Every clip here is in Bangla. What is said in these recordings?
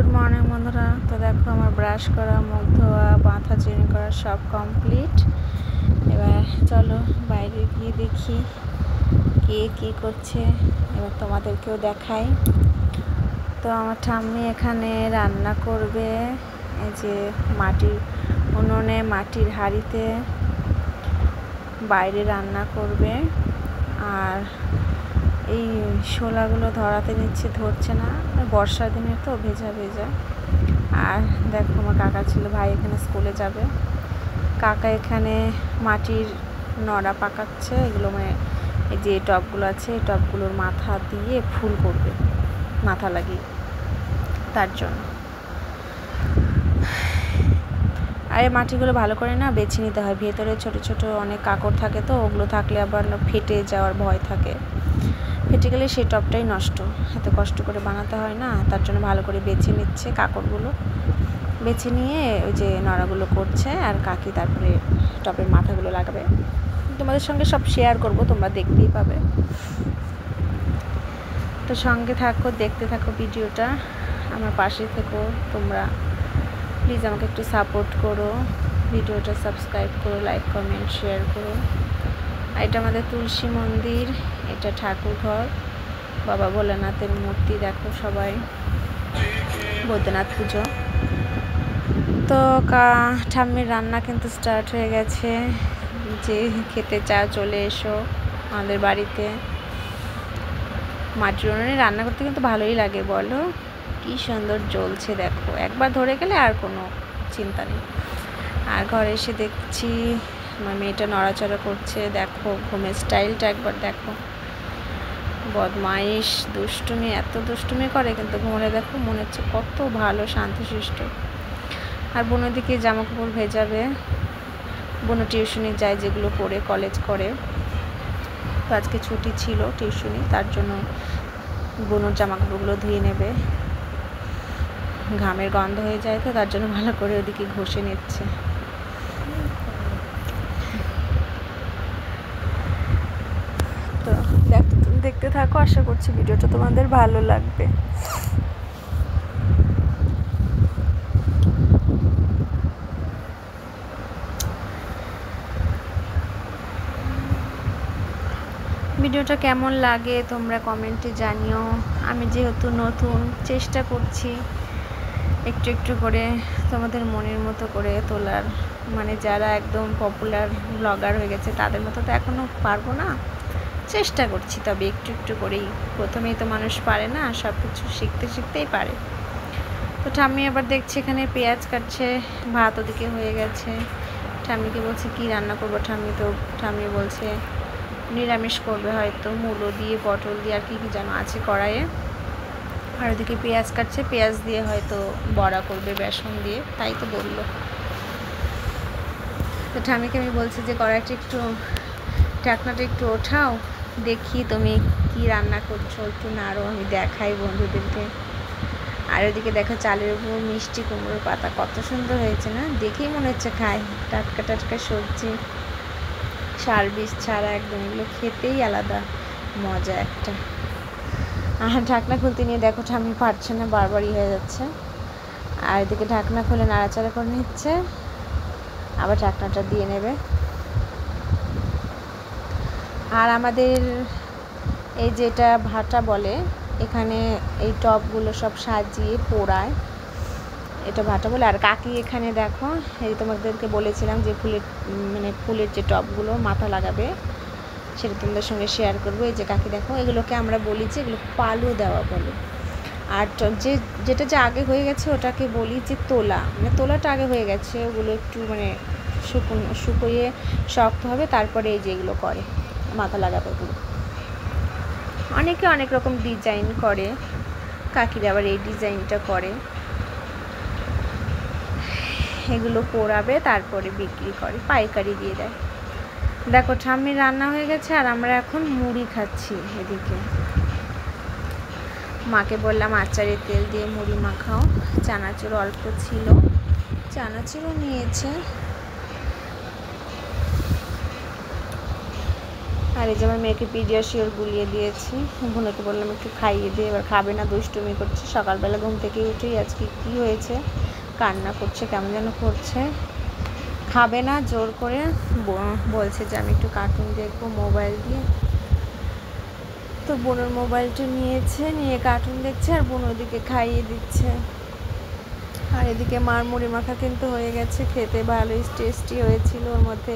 গুড মর্নিং বন্ধুরা। তো দেখো আমার ব্রাশ করা, মুখ ধোয়া, মাথা চিনি করা সব কমপ্লিট। এবার চলো বাইরে গিয়ে দেখি কে কী করছে, এবার তোমাদেরকেও দেখাই। তো আমার ঠাম্মি এখানে রান্না করবে, এই যে মাটির উনুনে মাটির হাঁড়িতে বাইরে রান্না করবে। আর এই শোলাগুলো ধরাতে নিচ্ছে, ধরছে না, বর্ষার দিনে তো ভেজা ভেজা। আর দেখো আমার কাকা ছিল, ভাই এখানে স্কুলে যাবে। কাকা এখানে মাটির নড়া পাকাচ্ছে, এগুলো মানে এই যে টবগুলো আছে এই টবগুলোর মাথা দিয়ে ফুল করবে, মাথা লাগিয়ে, তার জন্য। আর এই মাটিগুলো ভালো করে না বেছে নিতে হয়, ভেতরে ছোট ছোট অনেক কাঁকড় থাকে, তো ওগুলো থাকলে আবার ফেটে যাওয়ার ভয় থাকে, ফেটে গেলে সেই টবটাই নষ্ট। এত কষ্ট করে বানাতে হয় না, তার জন্য ভালো করে বেছে নিচ্ছে কাঁকড়গুলো, বেছে নিয়ে ওই যে নড়াগুলো করছে। আর কাকি তারপরে টবের মাথাগুলো লাগাবে। তোমাদের সঙ্গে সব শেয়ার করব, তোমরা দেখতেই পাবে। তো সঙ্গে থাকো, দেখতে থাকো ভিডিওটা, আমার পাশে থেকো তোমরা। প্লিজ আমাকে একটু সাপোর্ট করো, ভিডিওটা সাবস্ক্রাইব করো, লাইক কমেন্ট শেয়ার করো। আর এটা আমাদের তুলসী মন্দির, এটা ঠাকুর ঘর, বাবা ভোলানাথের মূর্তি দেখো সবাই, বৈদ্যনাথ পুজো। তো ঠাম্মির রান্না কিন্তু স্টার্ট হয়ে গেছে। যে খেতে চাও চলে এসো আমাদের বাড়িতে। মাটির উনুনে রান্না করতে কিন্তু ভালোই লাগে, বলো কি সুন্দর জ্বলছে দেখো, একবার ধরে গেলে আর কোনো চিন্তা নেই। আর ঘরে এসে দেখছি আমার মেয়েটা নড়াচড়া করছে, দেখো ঘুমের স্টাইলটা একবার দেখো, বদমাইশ দুষ্টুমি, এত দুষ্টুমি করে, কিন্তু ঘুমলে দেখো মনে হচ্ছে কত ভালো শান্তশিষ্ট। আর বোনের দিকে জামা কাপড় ভেজাবে, বোনও টিউশনি যায়, যেগুলো পড়ে কলেজ করে। তো আজকে ছুটি ছিল টিউশনি, তার জন্য বোনের জামা কাপড়গুলো ধুয়ে নেবে, ঘামের গন্ধ হয়ে যায়, তো তার জন্য ভালো করে ওদিকে ঘষে নিচ্ছে। তো দেখতে থাকো, আশা করছি ভিডিওটা তোমাদের ভালো লাগবে। ভিডিওটা কেমন লাগে তোমরা কমেন্টে জানিও। আমি যেহেতু নতুন, চেষ্টা করছি একটু একটু করে তোমাদের মনের মতো করে তোলার, মানে যারা একদম পপুলার ব্লগার হয়ে গেছে তাদের মতো তো এখনও পারবো না, চেষ্টা করছি, তবে একটু একটু করেই। প্রথমেই তো মানুষ পারে না, সব কিছু শিখতে শিখতেই পারে। তো ঠাম্মি আবার দেখছি এখানে পেঁয়াজ কাটছে, ভাত ওদিকে হয়ে গেছে। ঠাম্মিকে বলছে কি রান্না করবো, ঠাম্মি বলছে নিরামিষ করবে হয়তো, মূলো দিয়ে পটল দিয়ে আর কি কি যেন আছে কড়াইয়ে। আর ওদিকে পেঁয়াজ কাটছে, পেঁয়াজ দিয়ে হয়তো বড়া করবে বেসন দিয়ে, তাই তো বললো। তো ঠাম্মিকে আমি বলছি যে কড়াইটা একটু, ঢাকনাটা একটু ওঠাও, দেখি তুমি কি রান্না করছো, একটু নাড়ো, আমি দেখাই বন্ধুদেরকে। আর ওদিকে দেখো চালের উপর মিষ্টি কুমড়োর পাতা, কত সুন্দর হয়েছে না, দেখেই মনে হচ্ছে খাই। টাটকা টাটকা সবজি, সার বিষ ছাড়া একদম, এগুলো খেতেই আলাদা মজা একটা। আর ঢাকনা খুলতে নিয়ে দেখো ঠাম্মি পারছে না, বারবারই হয়ে যাচ্ছে। আর এদিকে ঢাকনা খুলে নাড়াচাড়া করে নিচ্ছে, আবার ঢাকনাটা দিয়ে নেবে। আর আমাদের এই যেটা ভাটা বলে, এখানে এই টবগুলো সব সাজিয়ে পোড়ায়, এটা ভাটা বলে। আর কাকি এখানে দেখো, এই তোমাদেরকে বলেছিলাম যে ফুলের যে টবগুলো মাথা লাগাবে, সেটা তোমাদের সঙ্গে শেয়ার করবো। এই যে কাকি দেখো, এগুলোকে আমরা বলি যে এগুলো পালু দেওয়া বলে। আর যেটা যে আগে হয়ে গেছে ওটাকে বলি যে তোলা, মানে তোলাটা আগে হয়ে গেছে, ওগুলো একটু মানে শুকিয়ে শক্ত হবে, তারপরে এই যে এগুলো করে মাথা লাগাবে। ওগুলো অনেকে অনেক রকম ডিজাইন করে, কাকিরা আবার এই ডিজাইনটা করে, এগুলো পোড়াবে তারপরে বিক্রি করে, পাইকারি দিয়ে দেয়। দেখো ঠাম্মির রান্না হয়ে গেছে, আর আমরা এখন মুড়ি খাচ্ছি। এদিকে মাকে বললাম আচারের তেল দিয়ে মুড়ি মাখাও, চানাচুর অল্প ছিল, চানাচুরও নিয়েছে। আর এই যে আমার মেয়েকে পিডিয়াশিওর গুলিয়ে দিয়েছি, বোনকে বললাম একটু খাইয়ে দিয়ে, এবার খাবে না, দুষ্টুমি করছে। সকালবেলা ঘুম থেকে উঠেই আজকে কী হয়েছে, কান্না করছে, কেমন যেন করছে, খাবে না, জোর করে বলছে যে আমি একটু কার্টুন দেখবো মোবাইল দিয়ে। তো বোনের মোবাইলটা নিয়েছে, নিয়ে কার্টুন দেখছে, আর বোন ওদিকে খাইয়ে দিচ্ছে। আর এদিকে মার মুড়ি মাখা কিন্তু হয়ে গেছে, খেতে ভালোই টেস্টি হয়েছিল। ওর মধ্যে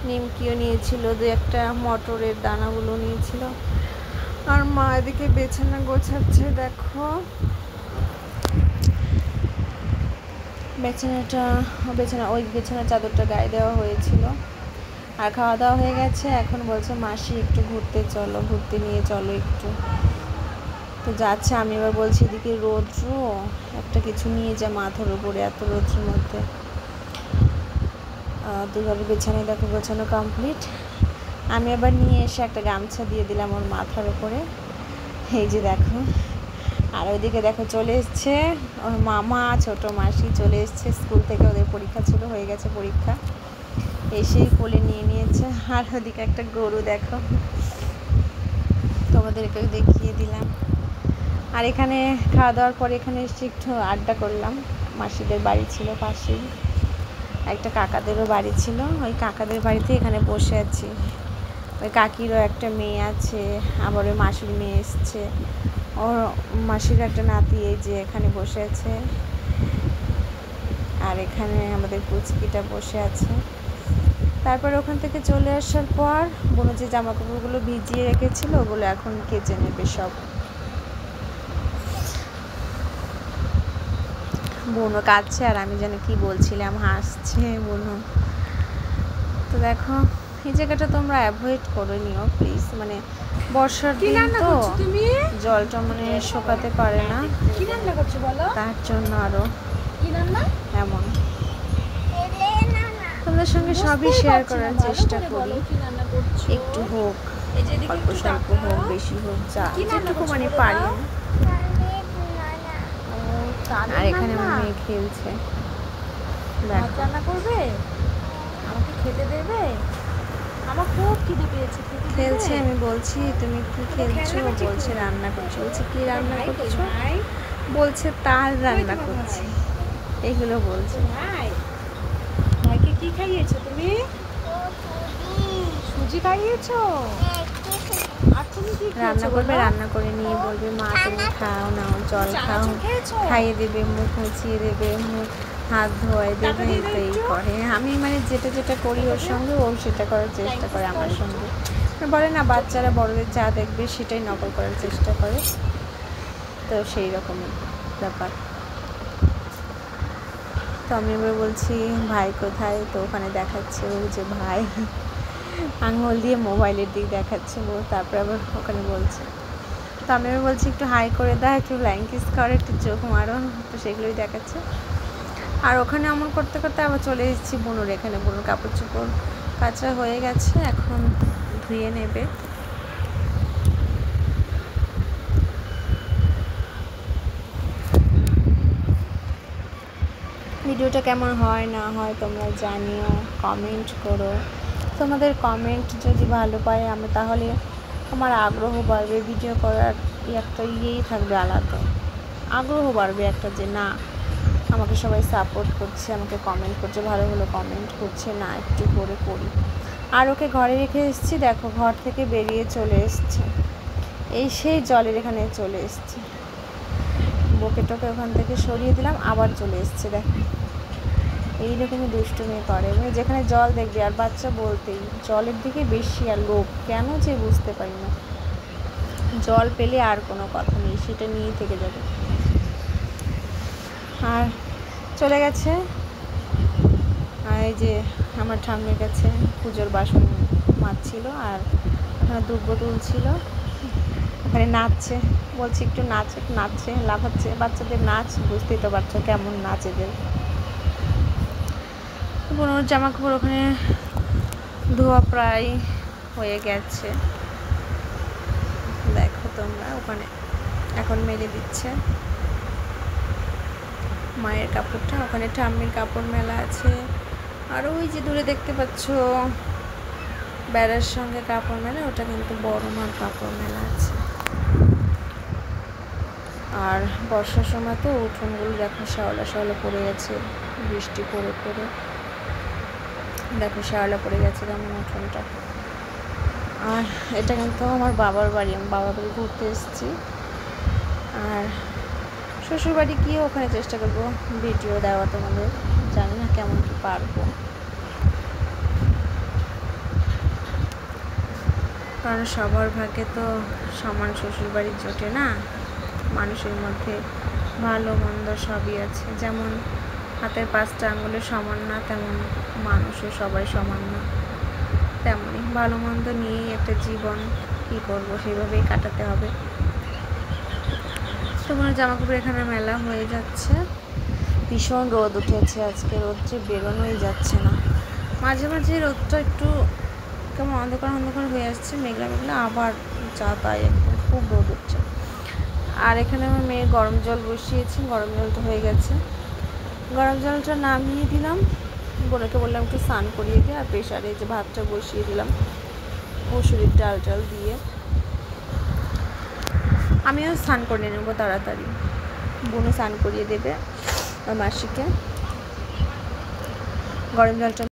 নিমকিও নিয়েছিল, দু একটা মটরের দানাগুলো নিয়েছিল। আর মা এদিকে বিছানা গোছাচ্ছে, দেখো ওই বিছানার চাদরটা গায়ে দেওয়া হয়েছিল। আর খাওয়া দাওয়া হয়ে গেছে, এখন বলছে মাসি একটু ঘুরতে চলো, ঘুরতে নিয়ে চলো একটু। তো যাচ্ছে। আমি এবার বলছি এদিকে রৌদ্র, একটা কিছু নিয়ে যা মাথার উপরে, এত রৌদ্রের মধ্যে। দুইভাবে বিছানায় দেখো গোছানো কমপ্লিট। আমি আবার নিয়ে এসে একটা গামছা দিয়ে দিলাম ওর মাথার উপরে, এই যে দেখো। আর ওইদিকে দেখো চলে এসছে ওর মামা, ছোটো মাসি চলে এসছে স্কুল থেকে, ওদের পরীক্ষা ছিল, হয়ে গেছে পরীক্ষা, এসেই কোলে নিয়ে নিয়েছে। আর ওদিকে একটা গরু দেখো, তোমাদেরকে দেখিয়ে দিলাম। আর এখানে খাওয়া দাওয়ার পরে এখানে এসে একটু আড্ডা করলাম। মাসিদের বাড়ি ছিল পাশেই, একটা কাকাদেরও বাড়ি ছিল, ওই কাকাদের বাড়িতে এখানে বসে আছি। ওই কাকিরও একটা মেয়ে আছে, আবার ওই মাসির মেয়ে এসছে, ওর মাসির একটা নাতি এই যে এখানে বসে আছে। আর এখানে আমাদের পুচকিটা বসে আছে। তারপর ওখান থেকে চলে আসার পর বোনো যে জামা কাপড়গুলো ভিজিয়ে রেখেছিল ওগুলো এখন কেচে নেবে সব। বোনও কাঁদছে, আর আমি যেন কি বলছিলাম, হাসছে বোনও। তো দেখো এই জায়গাটা তোমরা অ্যাভয়েড করে নিও প্লিজ, মানে বর্ষার দিন তো জলটা মানে শুকাতে পারে না, তার জন্য আরো এমন। তোমাদের সঙ্গে সবই শেয়ার করার চেষ্টা করি, একটু হোক, অল্প স্বল্প হোক, বেশি হোক, যা যেটুকু মানে পারি। আর এখানে আমার মেয়ে খেলছে, রান্না করবে, আমাকে খেতে দেবে, আমার খুব খিদে পেয়েছে, খেলছে। আমি বলছি তুমি কি খেলছো, বলছে রান্না করছো। বলছে কি রান্না করছো, বলছে তার রান্না করছি, এইগুলো বলছে। ভাইকে কি খাইয়েছো তুমি? সুজি খাইয়েছো? আর তুমি কি রান্না করবে, রান্না করে নিয়ে বলবে মা তুমি খাও না, জল খাও, খাইয়ে দেবে, মুখ মুছিয়ে দেবে, মুখ হাত ধোয়াই দেবে, এই করে। আমি মানে যেটা যেটা করি ওর সঙ্গে, ও সেটা করার চেষ্টা করে আমার সঙ্গে। বলে না বাচ্চারা বড়দের যা দেখবে সেটাই নকল করার চেষ্টা করে, তো সেই রকমই ব্যাপার। তো আমি এবার বলছি ভাই কোথায়, তো ওখানে দেখাচ্ছে ও যে ভাই, আঙুল দিয়ে মোবাইলের দিক দেখাচ্ছে ও, তারপরে আবার ওখানে বলছে। তো আমি এবার বলছি একটু হাই করে দাও, একটু ফ্লাইং কিস করো, একটু চোখ মারো, তো সেগুলোই দেখাচ্ছে। আর ওখানে এমন করতে করতে আবার চলে এসেছি বোনের এখানে। বোনের কাপড় চোপড় কাচা হয়ে গেছে, এখন ধুয়ে নেবে। ভিডিওটা কেমন হয় না হয় তোমরা জানিও, কমেন্ট করো। তোমাদের কমেন্ট যদি ভালো পাই আমি, তাহলে আমার আগ্রহ বাড়বে, ভিডিও করার একটা ইয়েই থাকবে আলাদা, আগ্রহ বাড়বে একটা, যে না আমাকে সবাই সাপোর্ট করছে, আমাকে কমেন্ট করছে, ভালো ভালো কমেন্ট করছে, না একটু করে করি। আর ওকে ঘরে রেখে এসেছি, দেখো ঘর থেকে বেরিয়ে চলে এসছে, এই সেই জলের এখানে চলে এসছে, বকে টোকে ওখান থেকে সরিয়ে দিলাম, আবার চলে এসছে। দেখো এইরকমই দুষ্টুমি করে, মানে যেখানে জল দেখবে, আর বাচ্চা বলতেই জলের দিকে বেশি আর লোভ, কেন যে বুঝতে পারি না। জল পেলে আর কোনো কথা নেই, সেটা নিয়েই থেকে যাবে। আর চলে গেছে। আর এই যে আমার ঠাম্মির কাছে পুজোর বাসন মাজছিল, আর ওখানে দুব্ব তুলছিল, ওখানে নাচছে, বলছি একটু নাচছে, লাফাচ্ছে। বাচ্চাদের নাচ বুঝতেই তো পারছো কেমন নাচ এদের। বোনের জামা কাপড় ওখানে ধোয়া প্রায় হয়ে গেছে, দেখো তোমরা, ওখানে এখন মেলে দিচ্ছে মায়ের কাপড়টা, ওখানে ঠাম্মির কাপড় মেলা আছে। আর ওই যে দূরে দেখতে পাচ্ছ বেড়ার সঙ্গে কাপড় মেলা, ওটা কিন্তু বড় মার কাপড় মেলা আছে। আর বর্ষার সময় তো উঠোনগুলো দেখো শ্যাওলা শ্যাওলা পড়ে গেছে, বৃষ্টি পড়ে পড়ে দেখো শ্যাওলা পড়ে গেছে কেমন উঠোনটা। আর এটা কিন্তু আমার বাবার বাড়ি, আমি বাবার বাড়ি ঘুরতে এসেছি। আর শ্বশুর বাড়ি গিয়ে ওখানে চেষ্টা করবো ভিডিও দেওয়া, তোমাদের জানি না কেমন কি পারবো, কারণ সবার ভাগ্যে তো সমান শ্বশুর বাড়ি জোটে না। মানুষের মধ্যে ভালো মন্দ সবই আছে, যেমন হাতের 5টা আঙুলের সমান না, তেমন মানুষও সবাই সমান না। তেমনই ভালো মন্দ নিয়েই একটা জীবন, কী করবো সেভাবেই কাটাতে হবে। তোমার জামাকাপড় এখানে মেলা হয়ে যাচ্ছে। ভীষণ রোদ উঠেছে আজকে, রোদ যে বেরোনোই যাচ্ছে না। মাঝে মাঝে রোদটা একটু কেমন অন্ধকার অন্ধকার হয়ে আসছে, মেঘলা মেঘলা, আবার যা তাই একদম খুব রোদ উঠছে। আর এখানে আমার মেয়ে গরম জল বসিয়েছি, গরম জলটা হয়ে গেছে, গরম জলটা নামিয়ে দিলাম, বোনকে বললাম একটু স্নান করিয়ে দিয়ে। আর প্রেশারে যে ভাতটা বসিয়ে দিলাম মুসুরির ডাল টাল দিয়ে, আমিও স্নান করে নেবো তাড়াতাড়ি, বোনও স্নান করিয়ে দেবে আর মাসিকে। গরম জলটা